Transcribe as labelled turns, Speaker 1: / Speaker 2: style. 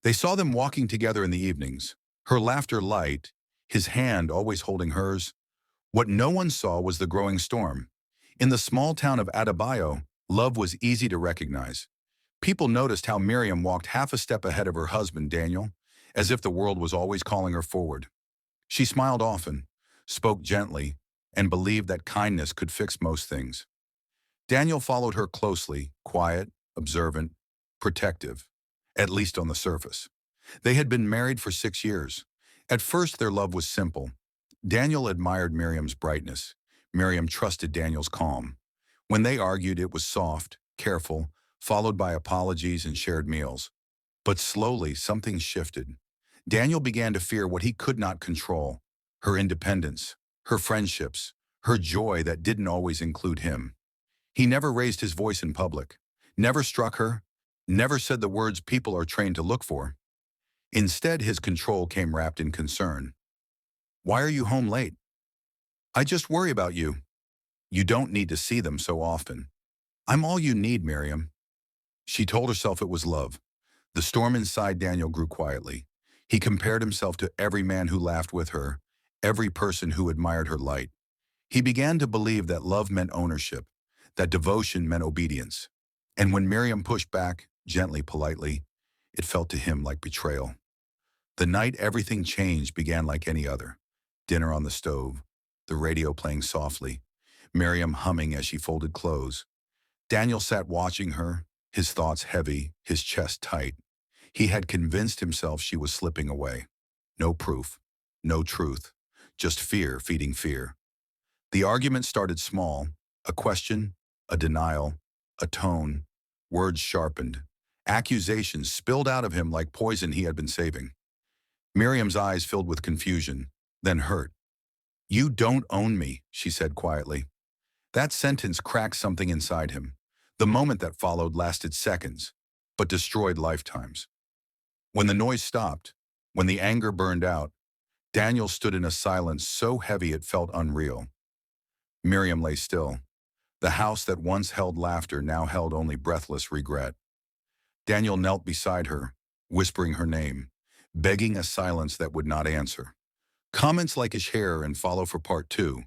Speaker 1: They saw them walking together in the evenings, her laughter light, his hand always holding hers. What no one saw was the growing storm. In the small town of Adebayo, love was easy to recognize. People noticed how Miriam walked half a step ahead of her husband, Daniel, as if the world was always calling her forward. She smiled often, spoke gently, and believed that kindness could fix most things. Daniel followed her closely, quiet, observant, protective, at least on the surface. They had been married for 6 years. At first, their love was simple. Daniel admired Miriam's brightness. Miriam trusted Daniel's calm. When they argued, it was soft, careful, followed by apologies and shared meals. But slowly, something shifted. Daniel began to fear what he could not control: her independence, her friendships, her joy that didn't always include him. He never raised his voice in public, never struck her, never said the words people are trained to look for. Instead, his control came wrapped in concern. "Why are you home late?" "I just worry about you." "You don't need to see them so often." "I'm all you need, Miriam." She told herself it was love. The storm inside Daniel grew quietly. He compared himself to every man who laughed with her, every person who admired her light. He began to believe that love meant ownership, that devotion meant obedience. And when Miriam pushed back, gently, politely, it felt to him like betrayal. The night everything changed began like any other. Dinner on the stove, the radio playing softly, Miriam humming as she folded clothes. Daniel sat watching her, his thoughts heavy, his chest tight. He had convinced himself she was slipping away. No proof, no truth, just fear feeding fear. The argument started small: a question, a denial, a tone, words sharpened. Accusations spilled out of him like poison he had been saving. Miriam's eyes filled with confusion, then hurt. "You don't own me," she said quietly. That sentence cracked something inside him. The moment that followed lasted seconds, but destroyed lifetimes. When the noise stopped, when the anger burned out, Daniel stood in a silence so heavy it felt unreal. Miriam lay still. The house that once held laughter now held only breathless regret. Daniel knelt beside her, whispering her name, begging a silence that would not answer. Comments like "his hair" and "follow for part 2"